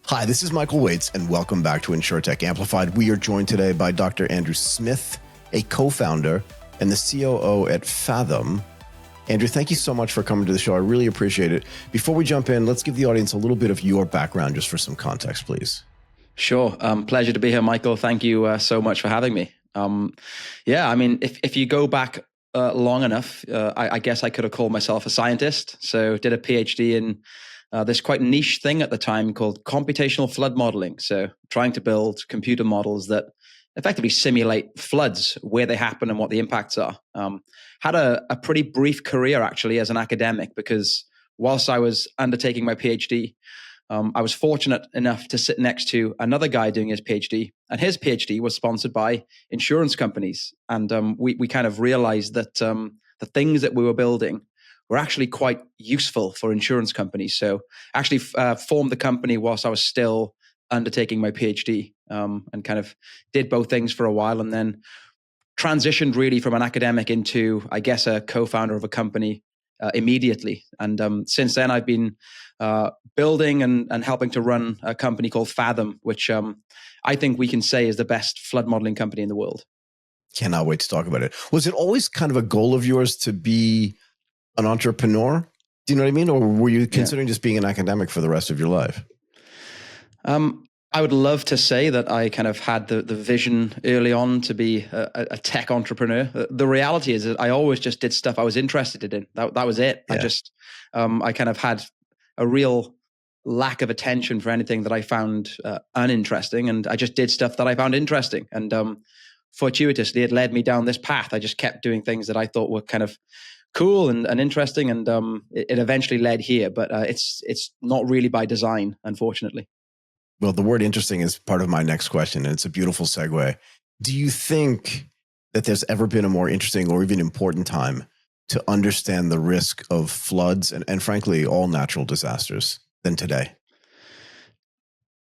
Hi, this is Michael Waits, and welcome back to InsurTech Amplified. We are joined today by Dr. Andrew Smith, a co-founder and the COO at Fathom. Andrew, thank you so much for coming to the show. I really appreciate it. Before we jump in, let's give the audience a little bit of your background just for some context, please. Sure. Pleasure to be here, Michael. Thank you so much for having me. If you go back long enough, I guess I could have called myself a scientist. So did a PhD in this quite niche thing at the time called computational flood modeling. So trying to build computer models that effectively simulate floods, where they happen and what the impacts are. Had a pretty brief career actually as an academic, because whilst I was undertaking my PhD, I was fortunate enough to sit next to another guy doing his PhD, and his PhD was sponsored by insurance companies. And we kind of realized that the things that we were building were actually quite useful for insurance companies. So actually formed the company whilst I was still undertaking my PhD, and kind of did both things for a while, and then transitioned really from an academic into, I guess, a co-founder of a company immediately. And since then, I've been building and helping to run a company called Fathom, which I think we can say is the best flood modeling company in the world. Cannot wait to talk about it. Was it always kind of a goal of yours to be an entrepreneur? Do you know what I mean? Or were you considering just being an academic for the rest of your life? I would love to say that I kind of had the vision early on to be a tech entrepreneur. The reality is that I always just did stuff I was interested in. That was it. Yeah. I kind of had a real lack of attention for anything that I found uninteresting. And I just did stuff that I found interesting. And fortuitously, it led me down this path. I just kept doing things that I thought were kind of cool and interesting. And it eventually led here. But it's not really by design, unfortunately. Well, the word interesting is part of my next question, and it's a beautiful segue. Do you think that there's ever been a more interesting or even important time to understand the risk of floods and frankly, all natural disasters than today?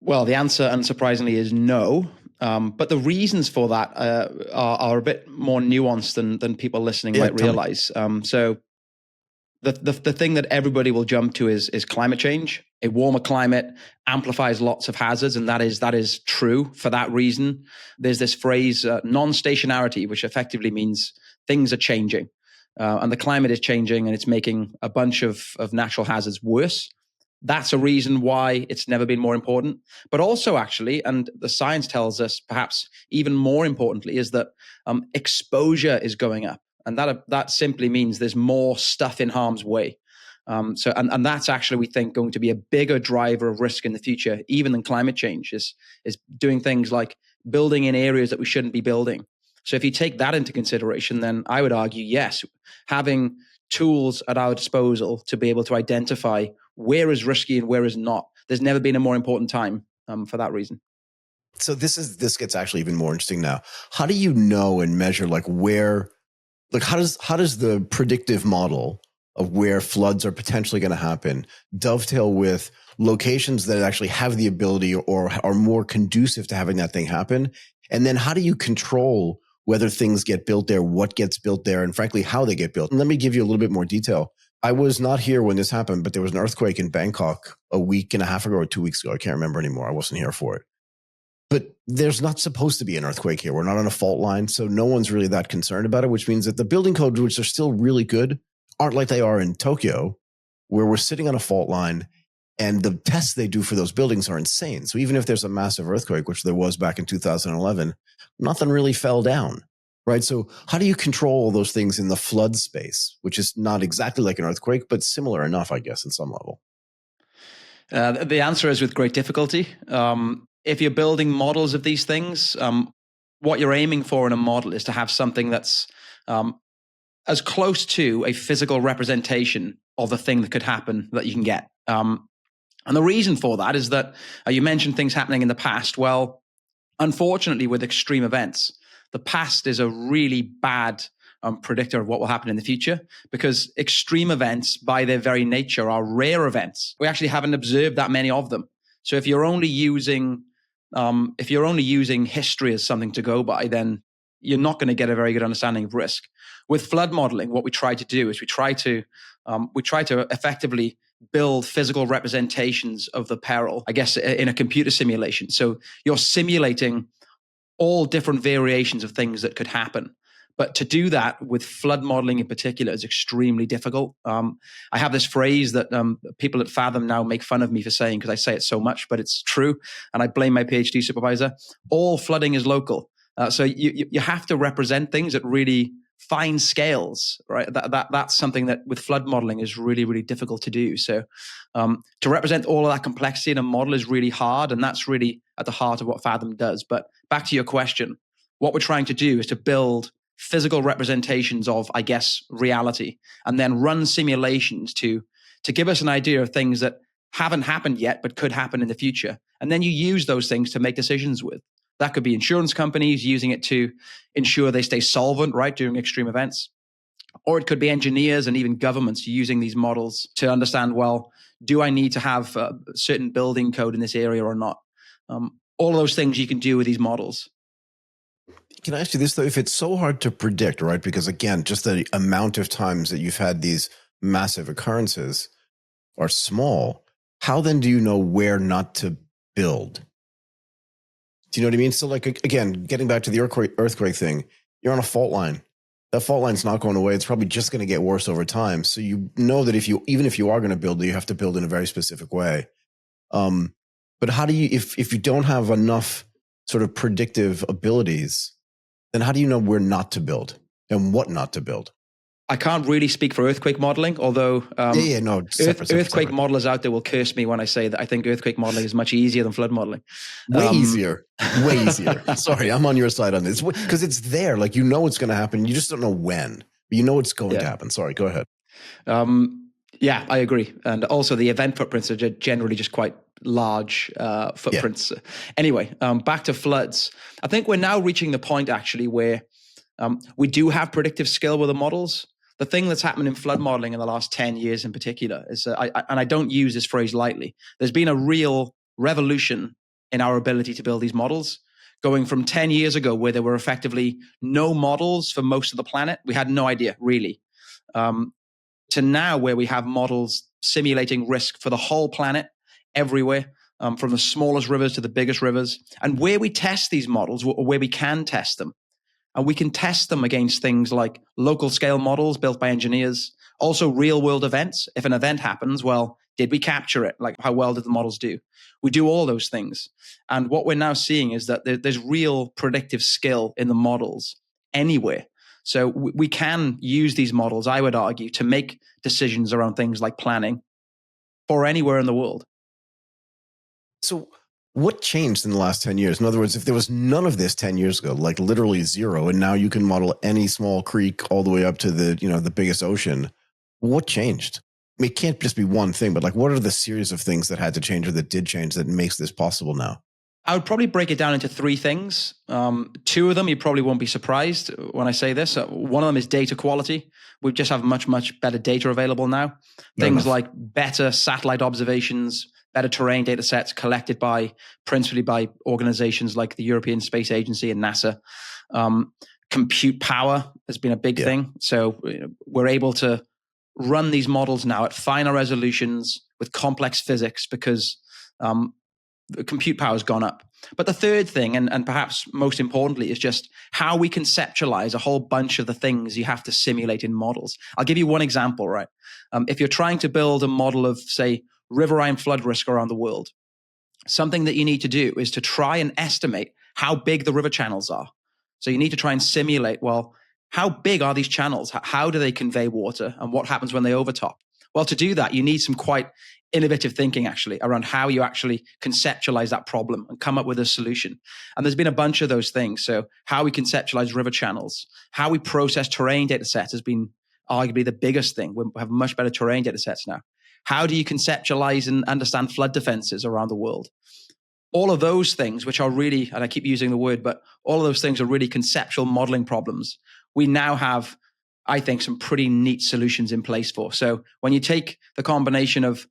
Well, the answer, unsurprisingly, is no. But the reasons for that are a bit more nuanced than people listening might realize. So the thing that everybody will jump to is climate change. A warmer climate amplifies lots of hazards, and that is true for that reason. There's this phrase, non-stationarity, which effectively means things are changing. And the climate is changing, and it's making a bunch of natural hazards worse. That's a reason why it's never been more important. But also, actually, and the science tells us perhaps even more importantly, is that exposure is going up. And that simply means there's more stuff in harm's way. And that's actually, we think, going to be a bigger driver of risk in the future, even than climate change, is doing things like building in areas that we shouldn't be building. So if you take that into consideration, then I would argue, yes, having tools at our disposal to be able to identify where is risky and where is not. There's never been a more important time for that reason. So this gets actually even more interesting now. How do you know and measure how does the predictive model of where floods are potentially going to happen dovetail with locations that actually have the ability or are more conducive to having that thing happen? And then how do you control whether things get built there, what gets built there, and frankly, how they get built? And let me give you a little bit more detail. I was not here when this happened, but there was an earthquake in Bangkok a week and a half ago or 2 weeks ago. I can't remember anymore. I wasn't here for it. But there's not supposed to be an earthquake here. We're not on a fault line, so no one's really that concerned about it, which means that the building codes, which are still really good, aren't like they are in Tokyo, where we're sitting on a fault line, and the tests they do for those buildings are insane. So even if there's a massive earthquake, which there was back in 2011, nothing really fell down, right? So how do you control all those things in the flood space, which is not exactly like an earthquake, but similar enough, I guess, in some level? The answer is with great difficulty. If you're building models of these things, what you're aiming for in a model is to have something that's as close to a physical representation of the thing that could happen that you can get. And the reason for that is that you mentioned things happening in the past. Well, unfortunately, with extreme events, the past is a really bad predictor of what will happen in the future, because extreme events by their very nature are rare events. We actually haven't observed that many of them. So if you're only using history as something to go by, then you're not going to get a very good understanding of risk. With flood modeling, what we try to do is we try to effectively build physical representations of the peril, I guess, in a computer simulation. So you're simulating all different variations of things that could happen. But to do that with flood modeling in particular is extremely difficult. I have this phrase that people at Fathom now make fun of me for saying, because I say it so much, but it's true. And I blame my PhD supervisor. All flooding is local. So you have to represent things at really fine scales, right? That's something that with flood modeling is really, really difficult to do. So to represent all of that complexity in a model is really hard. And that's really at the heart of what Fathom does. But back to your question, what we're trying to do is to build physical representations of, I guess, reality, and then run simulations to give us an idea of things that haven't happened yet, but could happen in the future. And then you use those things to make decisions with. That could be insurance companies using it to ensure they stay solvent, right, during extreme events. Or it could be engineers and even governments using these models to understand, well, do I need to have a certain building code in this area or not? All of those things you can do with these models. Can I ask you this, though? If it's so hard to predict, right? Because again, just the amount of times that you've had these massive occurrences are small, how then do you know where not to build? Do you know what I mean? So like, again, getting back to the earthquake thing, you're on a fault line. That fault line's not going away. It's probably just going to get worse over time. So you know that even if you are going to build, you have to build in a very specific way. But how do you, if you don't have enough sort of predictive abilities, then how do you know where not to build and what not to build? I can't really speak for earthquake modeling, although earthquake modelers out there will curse me when I say that I think earthquake modeling is much easier than flood modeling. Way easier. Sorry, I'm on your side on this because it's there. Like, you know it's going to happen. You just don't know when. But you know it's going to happen. Sorry, go ahead. Yeah, I agree. And also the event footprints are generally just quite large footprints. Yeah. Anyway, back to floods. I think we're now reaching the point actually where we do have predictive skill with the models. The thing that's happened in flood modeling in the last 10 years in particular is, and I don't use this phrase lightly, there's been a real revolution in our ability to build these models, going from 10 years ago where there were effectively no models for most of the planet. We had no idea really. To now where we have models simulating risk for the whole planet everywhere, from the smallest rivers to the biggest rivers. And where we test these models, or where we can test them, and we can test them against things like local scale models built by engineers, also real world events. If an event happens, well, did we capture it? Like, how well did the models do? We do all those things. And what we're now seeing is that there's real predictive skill in the models anywhere. So we can use these models, I would argue, to make decisions around things like planning for anywhere in the world. So what changed in the last 10 years? In other words, if there was none of this 10 years ago, like literally zero, and now you can model any small creek all the way up to the biggest ocean, what changed? I mean, it can't just be one thing, but like, what are the series of things that had to change or that did change that makes this possible now? I would probably break it down into three things. Two of them, you probably won't be surprised when I say this. One of them is data quality. We just have much, much better data available now. Things like better satellite observations, better terrain data sets collected principally by organizations like the European Space Agency and NASA. Compute power has been a big thing. So we're able to run these models now at finer resolutions with complex physics because the compute power has gone up. But the third thing, and perhaps most importantly, is just how we conceptualize a whole bunch of the things you have to simulate in models. I'll give you one example, right? If you're trying to build a model of, say, riverine flood risk around the world, something that you need to do is to try and estimate how big the river channels are. So you need to try and simulate, well, how big are these channels? How do they convey water? And what happens when they overtop? Well, to do that, you need some quite innovative thinking actually around how you actually conceptualize that problem and come up with a solution. And there's been a bunch of those things. So how we conceptualize river channels, how we process terrain data sets has been arguably the biggest thing. We have much better terrain data sets now. How do you conceptualize and understand flood defenses around the world? All of those things, which are really, and I keep using the word, but all of those things are really conceptual modeling problems. We now have, I think, some pretty neat solutions in place for. So when you take the combination of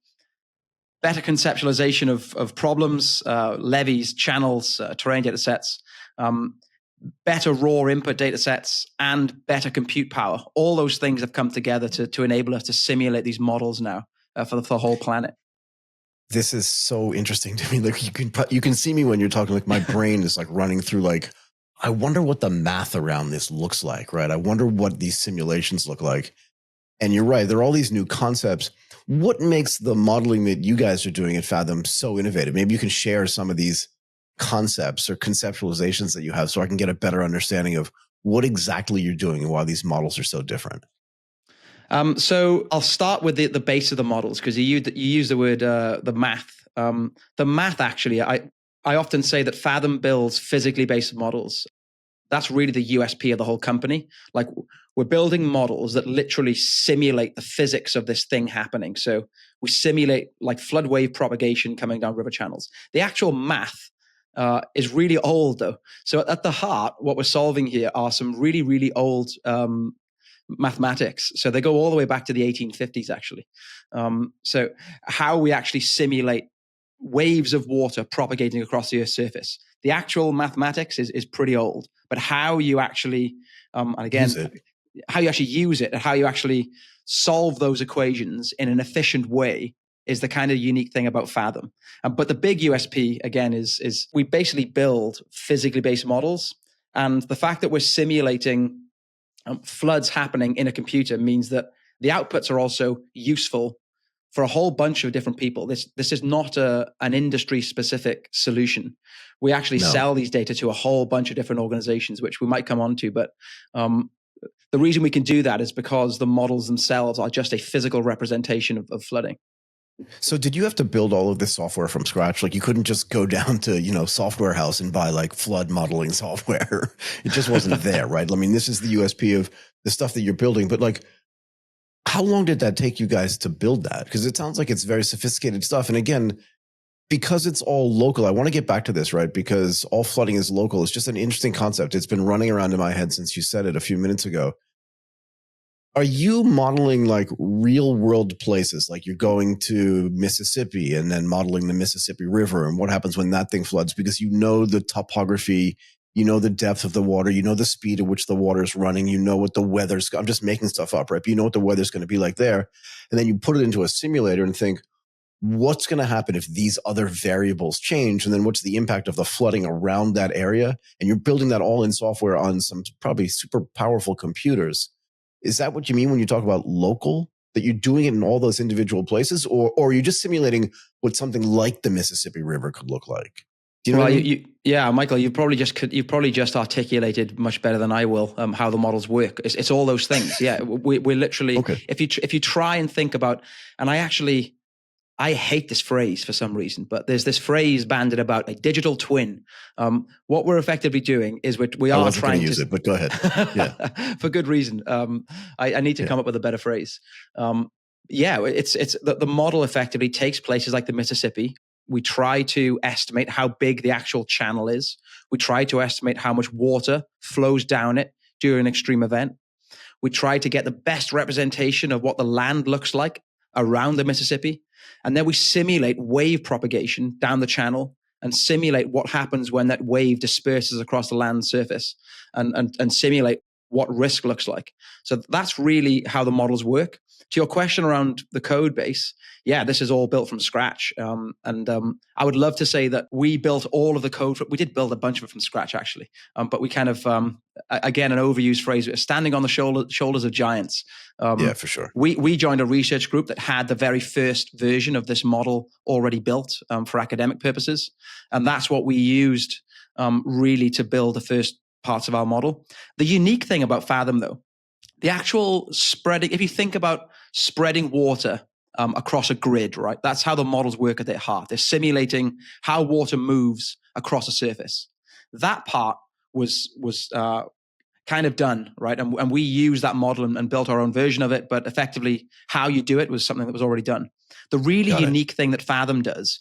better conceptualization of problems, levees, channels, terrain data sets, better raw input data sets, and better compute power. All those things have come together to enable us to simulate these models now for the whole planet. This is so interesting to me. Like you can see me when you're talking, like my brain is like running through like, I wonder what the math around this looks like, right? I wonder what these simulations look like. And you're right, there are all these new concepts. What makes the modeling that you guys are doing at Fathom so innovative? Maybe you can share some of these concepts or conceptualizations that you have so I can get a better understanding of what exactly you're doing and why these models are so different. So I'll start with the base of the models, because you use the word the math. The math, actually, I often say that Fathom builds physically based models. That's really the USP of the whole company. Like, we're building models that literally simulate the physics of this thing happening. So we simulate like flood wave propagation coming down river channels. The actual math is really old, though. So at the heart, what we're solving here are some really, really old mathematics. So they go all the way back to the 1850s, actually. So how we actually simulate waves of water propagating across the Earth's surface. The actual mathematics is pretty old, but how you actually, and again, how you actually use it and how you actually solve those equations in an efficient way is the kind of unique thing about Fathom. But the big USP, again, is we basically build physically based models. And the fact that we're simulating floods happening in a computer means that the outputs are also useful for a whole bunch of different people. This is not an industry specific solution. We actually sell these data to a whole bunch of different organizations, which we might come on to. But the reason we can do that is because the models themselves are just a physical representation of flooding. So did you have to build all of this software from scratch? Like you couldn't just go down to, Software House and buy like flood modeling software. It just wasn't there, right? I mean, this is the USP of the stuff that you're building, but like, how long did that take you guys to build that? Because it sounds like it's very sophisticated stuff. And again, because it's all local, I want to get back to this, right? Because all flooding is local. It's just an interesting concept. It's been running around in my head since you said it a few minutes ago. Are you modeling like real world places? Like you're going to Mississippi and then modeling the Mississippi River and what happens when that thing floods, because you know the topography, you know the depth of the water, you know the speed at which the water is running, you know what the weather's, I'm just making stuff up, right? But you know what the weather's going to be like there. And then you put it into a simulator and think, what's going to happen if these other variables change? And then what's the impact of the flooding around that area? And you're building that all in software on some probably super powerful computers. Is that what you mean when you talk about local? That you're doing it in all those individual places, or are you just simulating what something like the Mississippi River could look like? Do you know what I mean? Yeah, Michael, you've probably just articulated much better than I will how the models work. It's all those things. Yeah, we're literally if you try and think about, and I hate this phrase for some reason, but there's this phrase banded about a digital twin. What we're effectively doing is we are trying to use it, but go ahead. Yeah, for good reason. I need to come up with a better phrase. It's the model effectively takes places like the Mississippi. We try to estimate how big the actual channel is. We try to estimate how much water flows down it during an extreme event. We try to get the best representation of what the land looks like around the Mississippi. And then we simulate wave propagation down the channel and simulate what happens when that wave disperses across the land surface and simulate what risk looks like. So that's really how the models work. To your question around the code base, yeah, this is all built from scratch. I would love to say that we built all of the code. We did build a bunch of it from scratch, actually. But we kind of, again, an overused phrase, standing on the shoulders of giants. Yeah, for sure. We joined a research group that had the very first version of this model already built for academic purposes. And that's what we used really to build the first parts of our model. The unique thing about Fathom, though, the actual spreading, if you think about spreading water across a grid, right? That's how the models work at their heart. They're simulating how water moves across a surface. That part was kind of done, right? And we used that model and built our own version of it, but effectively how you do it was something that was already done. The really unique thing that Fathom does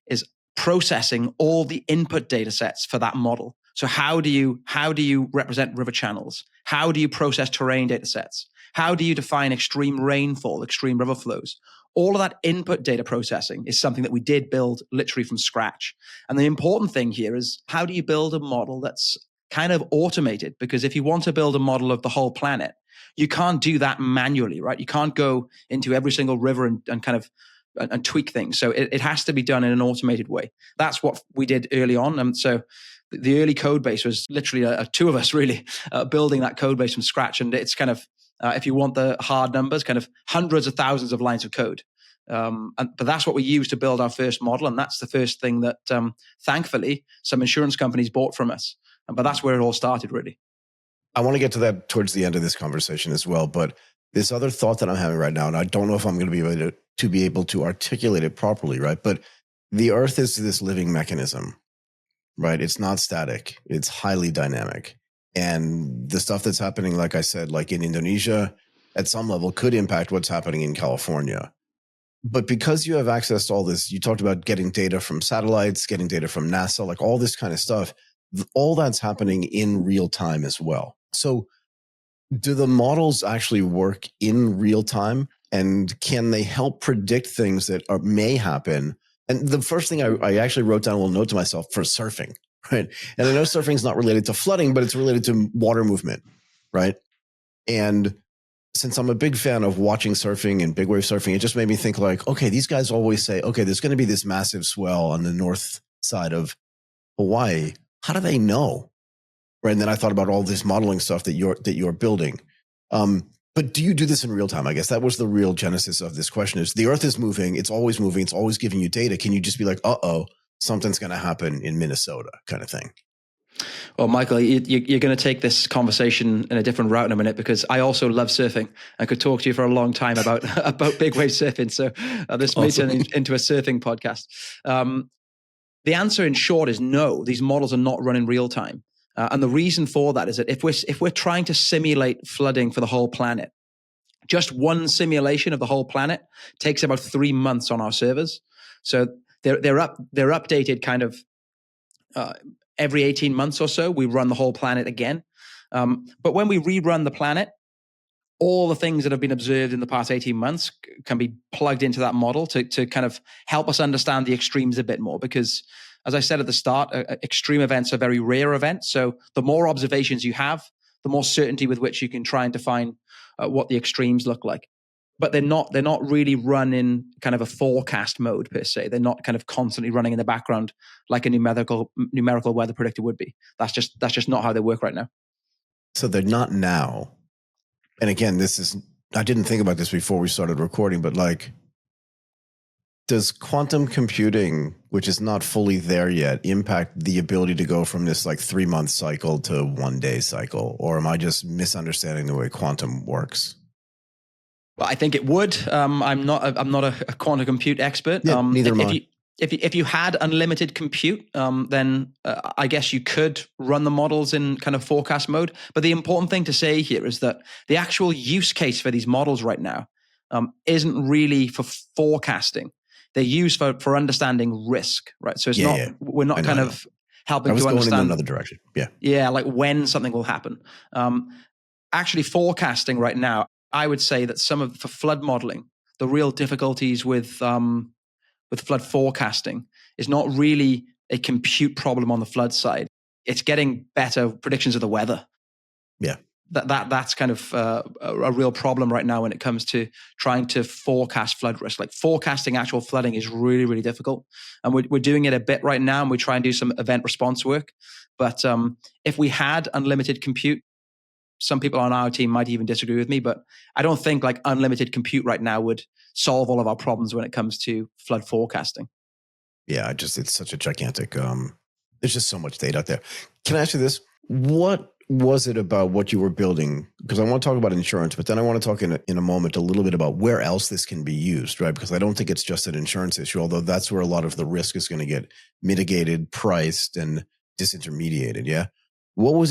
is processing all the input data sets for that model. So how do you represent river channels? How do you process terrain data sets? How do you define extreme rainfall, extreme river flows? All of that input data processing is something that we did build literally from scratch. And the important thing here is, how do you build a model that's kind of automated, because if you want to build a model of the whole planet, you can't do that manually, right? You can't go into every single river and kind of and tweak things. So it has to be done in an automated way. That's what we did early on. And so the early code base was literally two of us really building that code base from scratch. And it's kind of, if you want the hard numbers, kind of hundreds of thousands of lines of code. But that's what we used to build our first model. And that's the first thing that, thankfully, some insurance companies bought from us. But that's where it all started, really. I want to get to that towards the end of this conversation as well. But this other thought that I'm having right now, and I don't know if I'm going to be able to articulate it properly, right? But the Earth is this living mechanism, right? It's not static. It's highly dynamic. And the stuff that's happening, like I said, like in Indonesia, at some level could impact what's happening in California. But because you have access to all this, you talked about getting data from satellites, getting data from NASA, like all this kind of stuff, all that's happening in real time as well. So do the models actually work in real time? And can they help predict things that may happen? And the first thing I actually wrote down a little note to myself for surfing, right? And I know surfing is not related to flooding, but it's related to water movement, right? And since I'm a big fan of watching surfing and big wave surfing, it just made me think like, okay, these guys always say, okay, there's going to be this massive swell on the north side of Hawaii. How do they know? Right. And then I thought about all this modeling stuff that you're building. But do you do this in real time? I guess that was the real genesis of this question is the Earth is moving. It's always moving. It's always giving you data. Can you just be like, something's going to happen in Minnesota kind of thing? Well, Michael, you're going to take this conversation in a different route in a minute, because I also love surfing. I could talk to you for a long time about big wave surfing. So this may turn into a surfing podcast. The answer in short is no, these models are not run in real time. And the reason for that is that if we're trying to simulate flooding for the whole planet, just one simulation of the whole planet takes about 3 months on our servers. So they're updated kind of every 18 months or so. We run the whole planet again. But when we rerun the planet, all the things that have been observed in the past 18 months can be plugged into that model to kind of help us understand the extremes a bit more. Because as I said at the start, extreme events are very rare events. So the more observations you have, the more certainty with which you can try and define what the extremes look like. But they're not really run in kind of a forecast mode per se. They're not kind of constantly running in the background like a numerical weather predictor would be. That's just not how they work right now. So they're not now. And again, I didn't think about this before we started recording, but like, does quantum computing, which is not fully there yet, impact the ability to go from this like 3-month cycle to 1 day cycle? Or am I just misunderstanding the way quantum works? Well, I think it would. I'm not a quantum compute expert. Yeah, neither am I. If you had unlimited compute, then I guess you could run the models in kind of forecast mode. But the important thing to say here is that the actual use case for these models right now isn't really for forecasting. They're used for understanding risk, right? So we're not kind of helping to understand. I was going in another direction. Yeah. Yeah, like when something will happen. Actually, forecasting right now, I would say that for flood modeling, the real difficulties with flood forecasting is not really a compute problem on the flood side. It's getting better predictions of the weather. Yeah. That's kind of a real problem right now when it comes to trying to forecast flood risk. Like forecasting actual flooding is really, really difficult. And we're doing it a bit right now, and we try and do some event response work. But if we had unlimited compute, some people on our team might even disagree with me, but I don't think like unlimited compute right now would solve all of our problems when it comes to flood forecasting. Yeah, it's such a gigantic, there's just so much data out there. Can I ask you this? What was it about what you were building? Because I want to talk about insurance, but then I want to talk in a moment a little bit about where else this can be used, right? Because I don't think it's just an insurance issue, although that's where a lot of the risk is going to get mitigated, priced, and disintermediated. Yeah. What was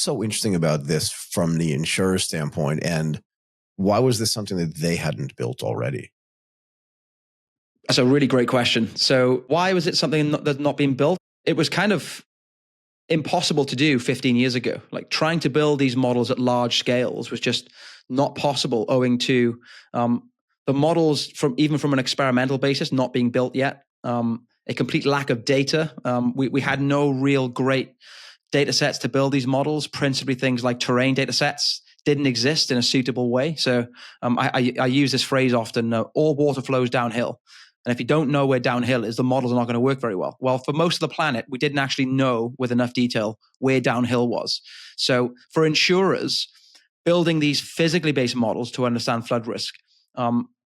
so interesting about this from the insurer standpoint, and why was this something that they hadn't built already? That's a really great question. So why was it something that's not been built? It was kind of impossible to do 15 years ago. Like trying to build these models at large scales was just not possible owing to the models even from an experimental basis not being built yet, a complete lack of data. We had no real great data sets to build these models, principally things like terrain data sets, didn't exist in a suitable way. So I use this phrase often, all water flows downhill. And if you don't know where downhill is, the models are not going to work very well. Well, for most of the planet, we didn't actually know with enough detail where downhill was. So for insurers, building these physically based models to understand flood risk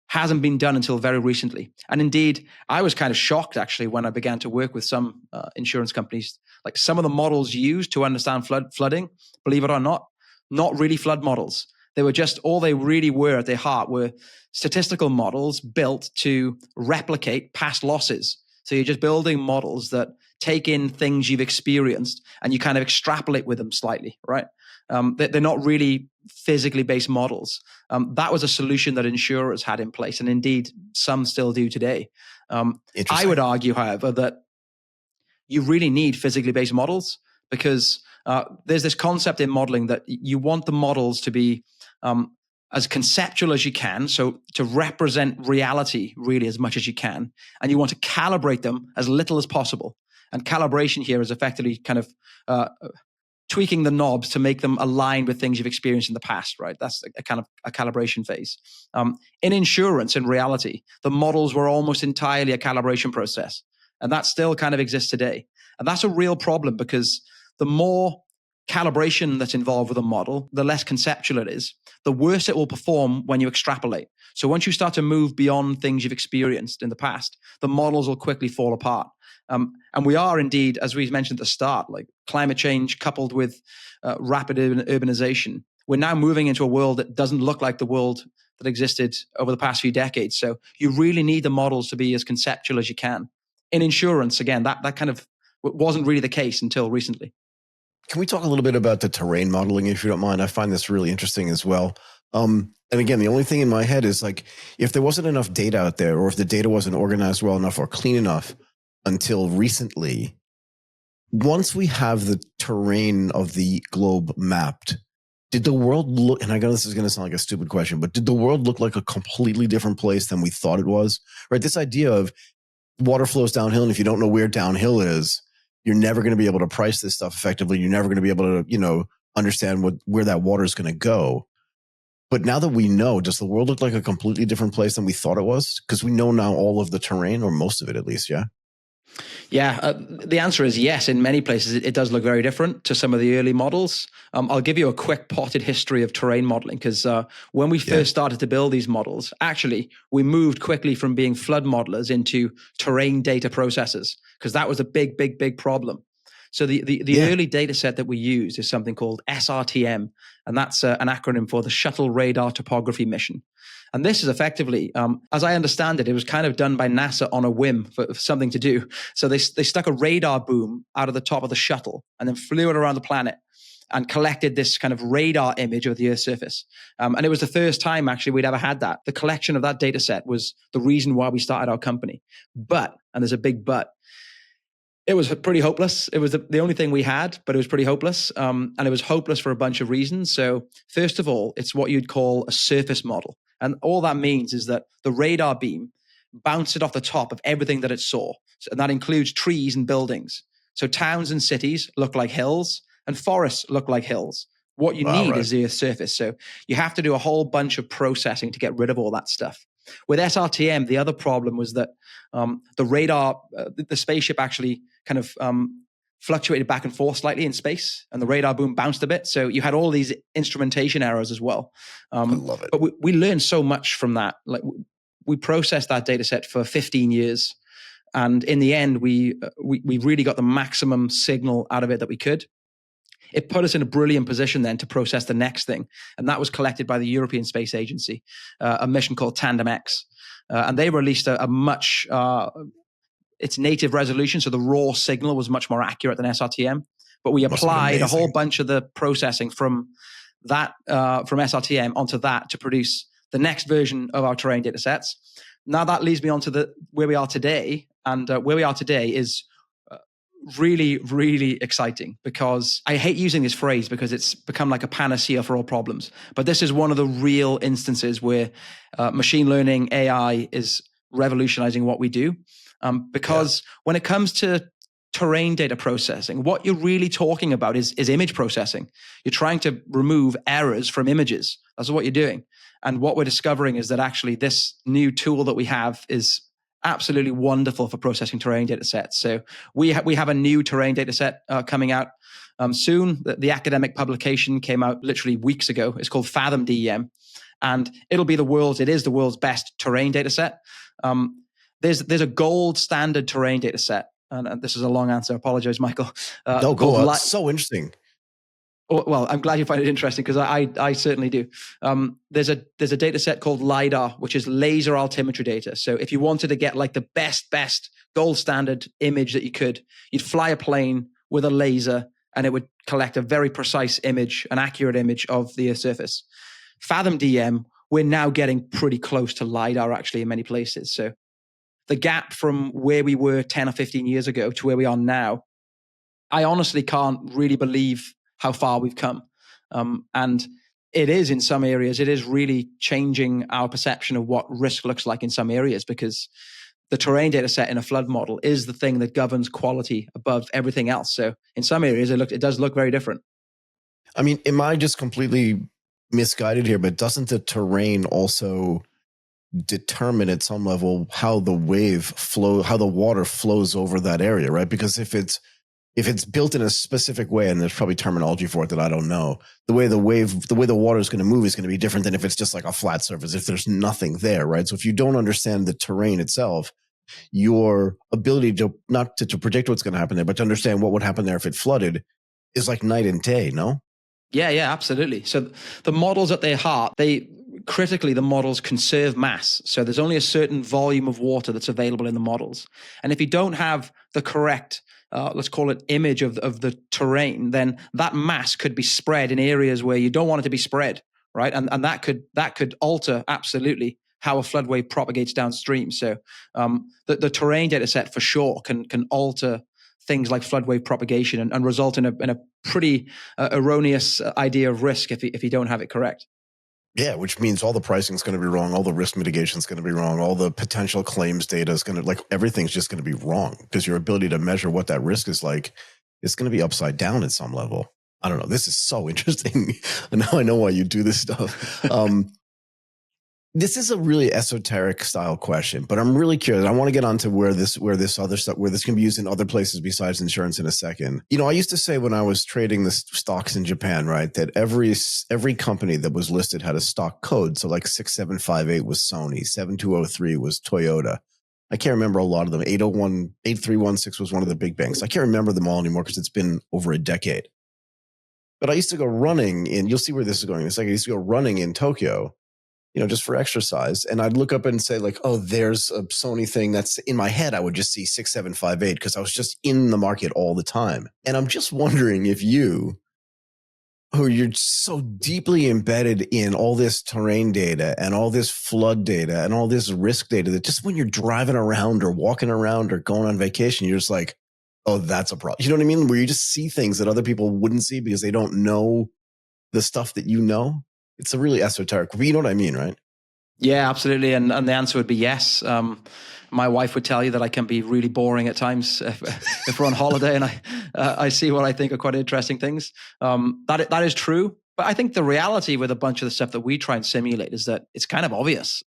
hasn't been done until very recently. And indeed, I was kind of shocked actually when I began to work with some insurance companies. Like some of the models used to understand flooding, believe it or not really flood models. They were just, all they really were at their heart were statistical models built to replicate past losses. So you're just building models that take in things you've experienced and you kind of extrapolate with them slightly, right? They're not really physically based models. That was a solution that insurers had in place, and indeed some still do today. I would argue, however, that you really need physically based models because there's this concept in modeling that you want the models to be as conceptual as you can, so to represent reality really as much as you can, and you want to calibrate them as little as possible. And calibration here is effectively kind of tweaking the knobs to make them align with things you've experienced in the past, right? That's a kind of a calibration phase. In insurance, in reality, the models were almost entirely a calibration process. And that still kind of exists today. And that's a real problem because the more calibration that's involved with a model, the less conceptual it is, the worse it will perform when you extrapolate. So once you start to move beyond things you've experienced in the past, the models will quickly fall apart. And we are indeed, as we mentioned at the start, like climate change coupled with rapid urbanization. We're now moving into a world that doesn't look like the world that existed over the past few decades. So you really need the models to be as conceptual as you can. In insurance, again, that kind of wasn't really the case until recently. Can we talk a little bit about the terrain modeling, if you don't mind? I find this really interesting as well. And again, the only thing in my head is like, if there wasn't enough data out there, or if the data wasn't organized well enough or clean enough until recently, once we have the terrain of the globe mapped, did the world look, and I know this is going to sound like a stupid question, but did the world look like a completely different place than we thought it was? Right? This idea of water flows downhill, and if you don't know where downhill is, you're never going to be able to price this stuff effectively. You're never going to be able to, understand where that water is going to go. But now that we know, does the world look like a completely different place than we thought it was? Because we know now all of the terrain, or most of it at least, yeah? Yeah, the answer is yes. In many places, it does look very different to some of the early models. I'll give you a quick potted history of terrain modeling, because when we first started to build these models, actually, we moved quickly from being flood modelers into terrain data processors, because that was a big, big, big problem. So the early data set that we used is something called SRTM, and that's an acronym for the Shuttle Radar Topography Mission. And this is effectively, as I understand it, it was kind of done by NASA on a whim for something to do. So they stuck a radar boom out of the top of the shuttle and then flew it around the planet and collected this kind of radar image of the Earth's surface. And it was the first time actually we'd ever had that. The collection of that data set was the reason why we started our company. But, and there's a big but, it was pretty hopeless. It was the only thing we had, but it was pretty hopeless. And it was hopeless for a bunch of reasons. So first of all, it's what you'd call a surface model. And all that means is that the radar beam bounced it off the top of everything that it saw. And that includes trees and buildings. So towns and cities look like hills and forests look like hills. What you need is the Earth's surface. So you have to do a whole bunch of processing to get rid of all that stuff. With SRTM, the other problem was that the radar, the spaceship actually kind of fluctuated back and forth slightly in space, and the radar boom bounced a bit. So you had all these instrumentation errors as well. I love it. But we learned so much from that. Like we processed that data set for 15 years. And in the end, we really got the maximum signal out of it that we could. It put us in a brilliant position then to process the next thing. And that was collected by the European Space Agency, a mission called Tandem-X. And they released a much, its native resolution. So the raw signal was much more accurate than SRTM. But we applied a whole bunch of the processing from that, from SRTM onto that to produce the next version of our terrain data sets. Now that leads me on to where we are today. And where we are today is really, really exciting, because I hate using this phrase because it's become like a panacea for all problems. But this is one of the real instances where machine learning, AI is revolutionizing what we do. Because when it comes to terrain data processing. What you're really talking about is image processing. You're trying to remove errors from images. That's what you're doing. And what we're discovering is that actually this new tool that we have is absolutely wonderful for processing terrain data sets. So we have a new terrain data set coming out soon. The academic publication came out literally weeks ago. It's called Fathom DEM. And it is the world's best terrain data set. There's a gold standard terrain data set. And this is a long answer. I apologize, Michael. No, go on. So interesting. Well, I'm glad you find it interesting because I certainly do. There's a data set called LiDAR, which is laser altimetry data. So if you wanted to get like the best gold standard image that you could, you'd fly a plane with a laser and it would collect a very precise image, an accurate image of the Earth's surface. Fathom DM, we're now getting pretty close to LiDAR actually in many places. So the gap from where we were 10 or 15 years ago to where we are now, I honestly can't really believe how far we've come. And it is in some areas, it is really changing our perception of what risk looks like in some areas, because the terrain data set in a flood model is the thing that governs quality above everything else. So in some areas, it does look very different. I mean, am I just completely misguided here? But doesn't the terrain also determine at some level how the water flows over that area, right? Because if it's built in a specific way, and there's probably terminology for it that I don't know, the way the water is going to move is going to be different than if it's just like a flat surface, if there's nothing there, right? So if you don't understand the terrain itself, your ability to not to predict what's going to happen there, but to understand what would happen there if it flooded is like night and day, no? Yeah, absolutely. So the models at their heart, critically, the models conserve mass. So there's only a certain volume of water that's available in the models. And if you don't have the correct, let's call it image of the terrain, then that mass could be spread in areas where you don't want it to be spread, right? And that could alter absolutely how a flood wave propagates downstream. So the terrain data set for sure can alter things like flood wave propagation and result in a pretty erroneous idea of risk if you don't have it correct. Yeah, which means all the pricing is going to be wrong, all the risk mitigation is going to be wrong, all the potential claims data is going to, everything's just going to be wrong, because your ability to measure what that risk is like is going to be upside down at some level. I don't know. This is so interesting. Now I know why you do this stuff. This is a really esoteric style question, but I'm really curious. I want to get on to where this can be used in other places besides insurance in a second. I used to say when I was trading the stocks in Japan, right, that every company that was listed had a stock code. So like 6758 was Sony, 7203 was Toyota. I can't remember a lot of them. 8316 was one of the big banks. I can't remember them all anymore because it's been over a decade. But I used to go running you'll see where this is going in a second. I used to go running in Tokyo, just for exercise. And I'd look up and say like, oh, there's a Sony thing that's in my head. I would just see 6758 because I was just in the market all the time. And I'm just wondering if you're so deeply embedded in all this terrain data and all this flood data and all this risk data that just when you're driving around or walking around or going on vacation, you're just like, oh, that's a problem. You know what I mean? Where you just see things that other people wouldn't see because they don't know the stuff that you know. It's a really esoteric, but you know what I mean, right? Yeah, absolutely. And the answer would be yes. My wife would tell you that I can be really boring at times if we're on holiday and I see what I think are quite interesting things. That is true. But I think the reality with a bunch of the stuff that we try and simulate is that it's kind of obvious.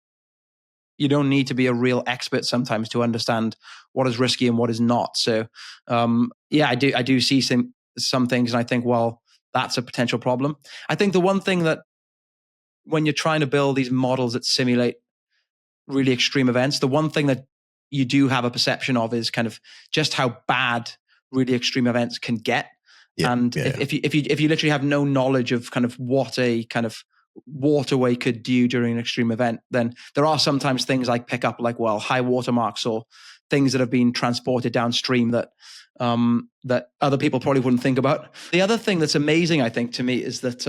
You don't need to be a real expert sometimes to understand what is risky and what is not. So I do see some things and I think, well, that's a potential problem. I think the one thing that when you're trying to build these models that simulate really extreme events, the one thing that you do have a perception of is kind of just how bad really extreme events can get. If you literally have no knowledge of kind of what a kind of waterway could do during an extreme event, then there are sometimes things like pick up like, well, high water marks or things that have been transported downstream that other people probably wouldn't think about. The other thing that's amazing, I think, to me is that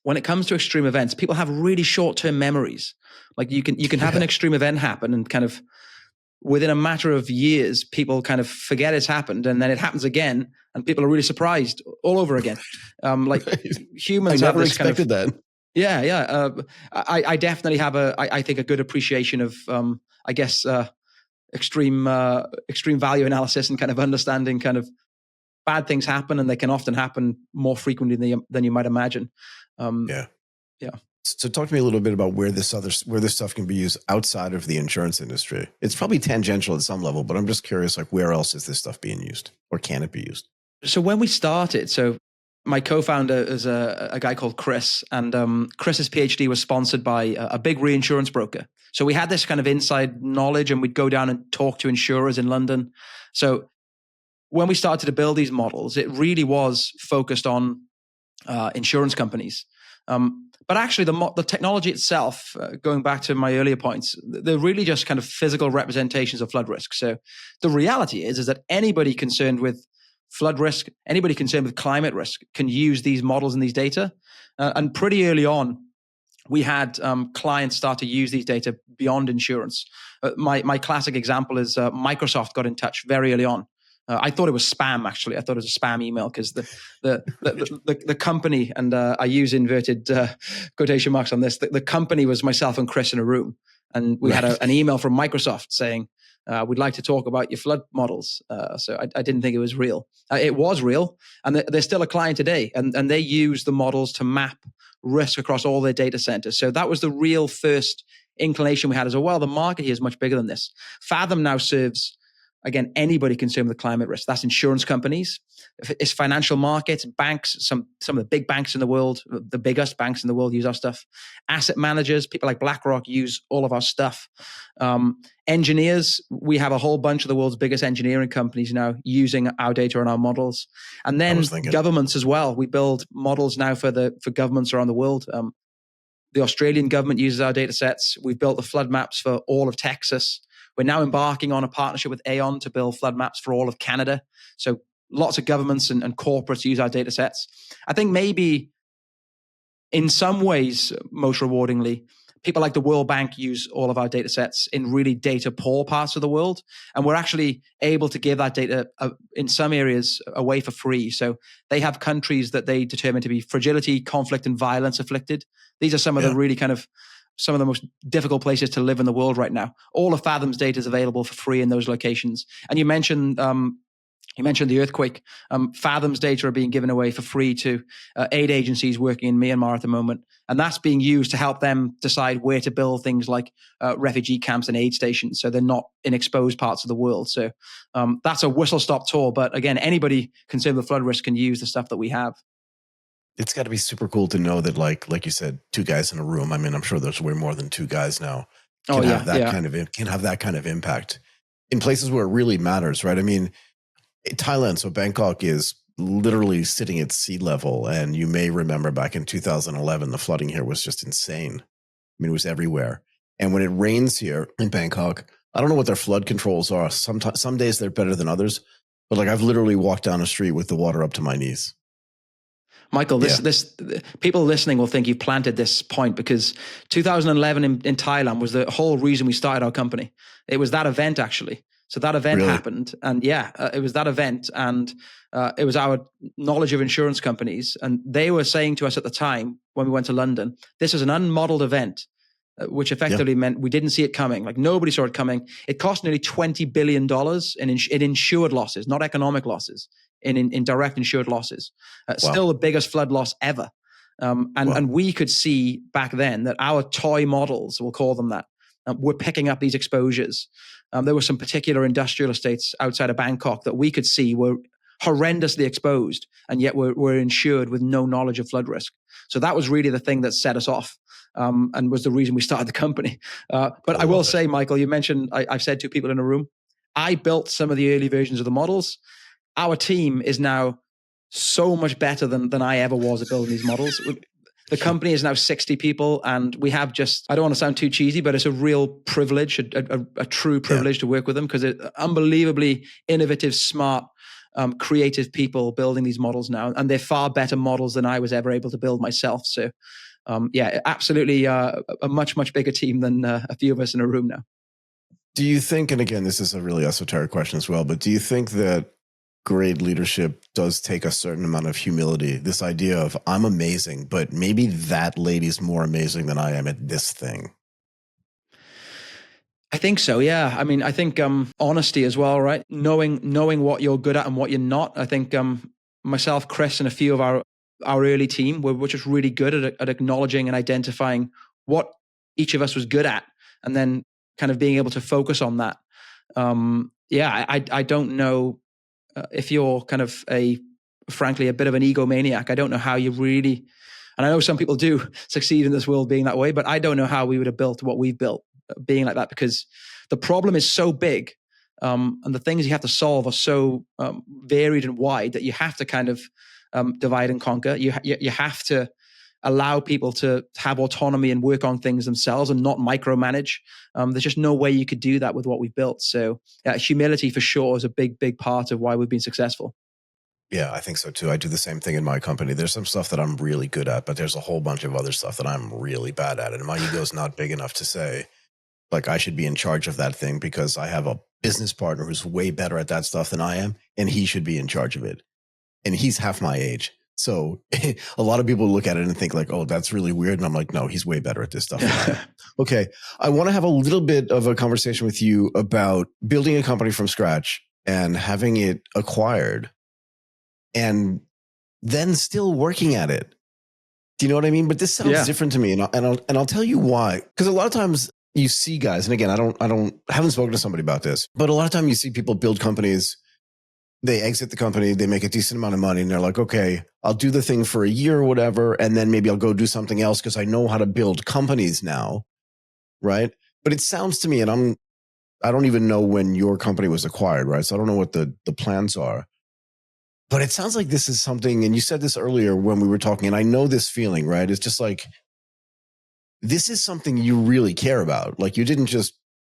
when it comes to extreme events, people have really short-term memories. Like you can have an extreme event happen and kind of within a matter of years, people kind of forget it's happened and then it happens again and people are really surprised all over again. Like humans I have never this expected kind of, that. Yeah. I definitely have I think a good appreciation of, extreme value analysis and kind of understanding kind of bad things happen, and they can often happen more frequently than you might imagine. Yeah. Yeah. So talk to me a little bit about where this stuff can be used outside of the insurance industry. It's probably tangential at some level, but I'm just curious, like, where else is this stuff being used, or can it be used? So when we started, my co-founder is a guy called Chris, and Chris's PhD was sponsored by a big reinsurance broker. So we had this kind of inside knowledge, and we'd go down and talk to insurers in London. So when we started to build these models, it really was focused on insurance companies. But actually, the technology itself, going back to my earlier points, they're really just kind of physical representations of flood risk. So the reality is that anybody concerned with flood risk, anybody concerned with climate risk can use these models and these data. And pretty early on, we had clients start to use these data beyond insurance. My classic example is Microsoft got in touch very early on. I thought it was spam, actually. I thought it was a spam email because the company, and I use inverted quotation marks on this, the company was myself and Chris in a room. And we had an email from Microsoft saying, we'd like to talk about your flood models. So I didn't think it was real. It was real. And they're still a client today. And they use the models to map risk across all their data centers. So that was the real first inclination we had as well. The market here is much bigger than this. Fathom now serves, again, anybody concerned with climate risk. That's insurance companies, it's financial markets, banks, some of the big banks in the world, the biggest banks in the world use our stuff. Asset managers, people like BlackRock use all of our stuff. Engineers, we have a whole bunch of the world's biggest engineering companies now using our data and our models. And then governments as well. We build models now for governments around the world. The Australian government uses our data sets. We've built the flood maps for all of Texas. We're now embarking on a partnership with Aon to build flood maps for all of Canada. So lots of governments and corporates use our data sets. I think maybe in some ways, most rewardingly, people like the World Bank use all of our data sets in really data poor parts of the world. And we're actually able to give that data in some areas away for free. So they have countries that they determine to be fragility, conflict, and violence afflicted. These are some of the really kind of some of the most difficult places to live in the world right now. All of Fathom's data is available for free in those locations. And you mentioned the earthquake. Fathom's data are being given away for free to aid agencies working in Myanmar at the moment. And that's being used to help them decide where to build things like refugee camps and aid stations, so they're not in exposed parts of the world. So that's a whistle-stop tour. But again, anybody concerned with flood risk can use the stuff that we have. It's got to be super cool to know that, like you said, two guys in a room. I mean, I'm sure there's way more than two guys now. Can have that kind of impact in places where it really matters, right? I mean, Thailand, so Bangkok is literally sitting at sea level, and you may remember back in 2011, the flooding here was just insane. I mean, it was everywhere. And when it rains here in Bangkok, I don't know what their flood controls are. Some days they're better than others, but like I've literally walked down the street with the water up to my knees. Michael, this people listening will think you've planted this point, because 2011 in Thailand was the whole reason we started our company. It was that event, actually. So that event happened, and it was that event, and it was our knowledge of insurance companies, and they were saying to us at the time when we went to London, this is an unmodeled event, which effectively meant we didn't see it coming. Like nobody saw it coming. It cost nearly $20 billion in insured losses, not economic losses, in direct insured losses. Still the biggest flood loss ever. And we could see back then that our toy models, we'll call them that, were picking up these exposures. There were some particular industrial estates outside of Bangkok that we could see were horrendously exposed, and yet were insured with no knowledge of flood risk. So that was really the thing that set us off, and was the reason we started the company. But I will say, Michael, you mentioned, I've said to people in a room, I built some of the early versions of the models. Our team is now so much better than I ever was at building these models. The company is now 60 people, and we have I don't want to sound too cheesy, but it's a real privilege, a true privilege to work with them, because they're unbelievably innovative, smart, creative people building these models now. And they're far better models than I was ever able to build myself. So absolutely a much, much bigger team than a few of us in a room now. Do you think, and again, this is a really esoteric question as well, but do you think that great leadership does take a certain amount of humility? This idea of, I'm amazing, but maybe that lady's more amazing than I am at this thing. I think so. Yeah. I mean, I think honesty as well, right? Knowing what you're good at and what you're not. I think myself, Chris, and a few of our early team were just really good at acknowledging and identifying what each of us was good at, and then kind of being able to focus on that. I don't know if you're kind of frankly, a bit of an egomaniac. I don't know how you really, and I know some people do succeed in this world being that way, but I don't know how we would have built what we've built being like that, because the problem is so big, and the things you have to solve are so varied and wide that you have to kind of divide and conquer. You have to allow people to have autonomy and work on things themselves and not micromanage. There's just no way you could do that with what we've built. So humility for sure is a big part of why we've been successful. Yeah, I think so too. I do the same thing in my company. There's some stuff that I'm really good at, but there's a whole bunch of other stuff that I'm really bad at. And my ego is not big enough to say, like, I should be in charge of that thing because I have a business partner who's way better at that stuff than I am, and he should be in charge of it. And he's half my age. So a lot of people look at it and think like, oh, that's really weird. And I'm like, no, he's way better at this stuff than I am. Okay. I want to have a little bit of a conversation with you about building a company from scratch and having it acquired and then still working at it. Do you know what I mean? But this sounds different to me. And I'll tell you why. Because a lot of times you see guys, and again, I haven't spoken to somebody about this, but a lot of time you see people build companies. They exit the company, they make a decent amount of money, and they're like, okay, I'll do the thing for a year or whatever, and then maybe I'll go do something else because I know how to build companies now, right? But it sounds to me, and I don't even know when your company was acquired, right? So I don't know what the plans are. But it sounds like this is something, and you said this earlier when we were talking, and I know this feeling, right? It's just like, this is something you really care about. Like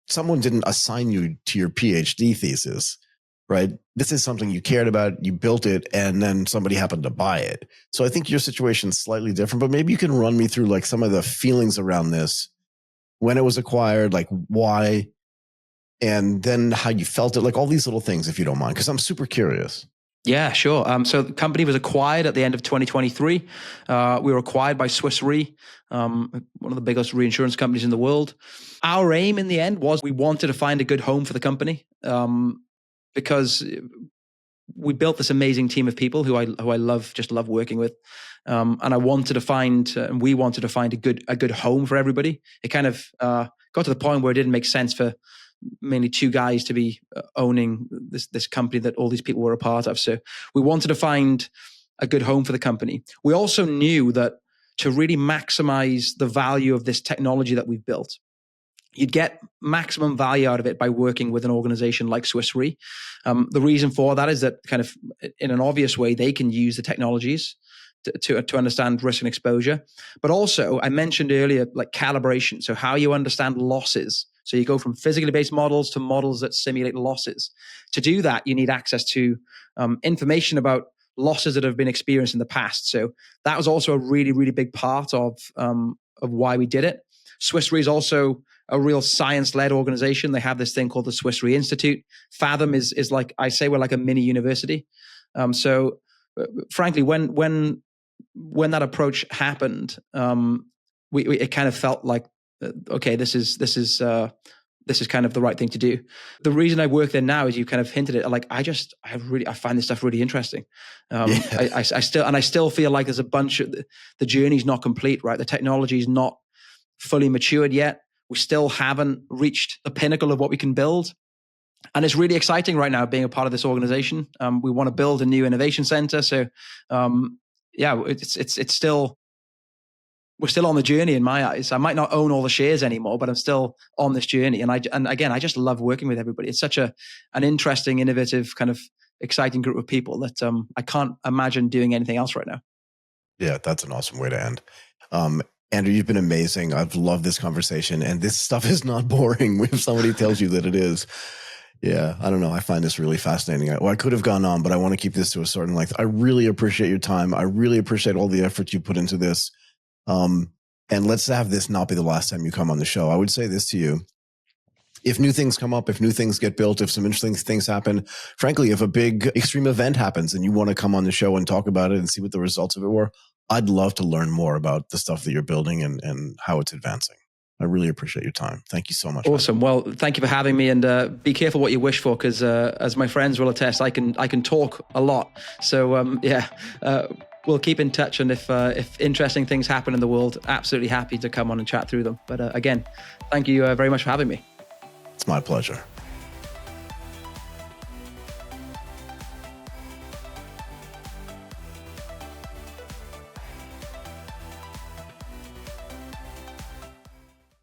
someone didn't assign you to your PhD thesis, right? This is something you cared about, you built it, and then somebody happened to buy it. So I think your situation is slightly different, but maybe you can run me through like some of the feelings around this, when it was acquired, like why, and then how you felt it, like all these little things, if you don't mind, because I'm super curious. Yeah, sure. So the company was acquired at the end of 2023. We were acquired by Swiss Re, one of the biggest reinsurance companies in the world. Our aim in the end was we wanted to find a good home for the company, because we built this amazing team of people who I love working with. And I wanted to find, and we wanted to find a good home for everybody. It kind of got to the point where it didn't make sense for mainly two guys to be owning this company that all these people were a part of. So we wanted to find a good home for the company. We also knew that to really maximize the value of this technology that we've built, you'd get maximum value out of it by working with an organization like Swiss Re. The reason for that is that kind of in an obvious way, they can use the technologies to understand risk and exposure. But also, I mentioned earlier, like calibration. So how you understand losses. So you go from physically based models to models that simulate losses. To do that, you need access to information about losses that have been experienced in the past. So that was also a really, really big part of why we did it. Swiss Re is also a real science-led organization. They have this thing called the Swiss Re Institute. Fathom is like, I say, we're like a mini university. So frankly, when that approach happened, it kind of felt like, okay, this is kind of the right thing to do. The reason I work there now is you kind of hinted at, like, I find this stuff really interesting. I still feel like there's a bunch of the journey's not complete, right? The technology is not fully matured yet. We still haven't reached the pinnacle of what we can build. And it's really exciting right now being a part of this organization. We want to build a new innovation center. So it's still, we're still on the journey in my eyes. I might not own all the shares anymore, but I'm still on this journey. And again, I just love working with everybody. It's such an interesting, innovative, kind of exciting group of people that I can't imagine doing anything else right now. Yeah, that's an awesome way to end. Andrew, you've been amazing. I've loved this conversation, and this stuff is not boring if somebody tells you that it is. Yeah, I don't know. I find this really fascinating. I could have gone on, but I want to keep this to a certain length. I really appreciate your time. I really appreciate all the effort you put into this. And let's have this not be the last time you come on the show. I would say this to you. If new things come up, if new things get built, if some interesting things happen, frankly, if a big extreme event happens and you want to come on the show and talk about it and see what the results of it were, I'd love to learn more about the stuff that you're building and how it's advancing. I really appreciate your time. Thank you so much. Awesome. Well, thank you for having me, and be careful what you wish for, because as my friends will attest, I can talk a lot. So we'll keep in touch, and if interesting things happen in the world, absolutely happy to come on and chat through them. But again, thank you very much for having me. It's my pleasure.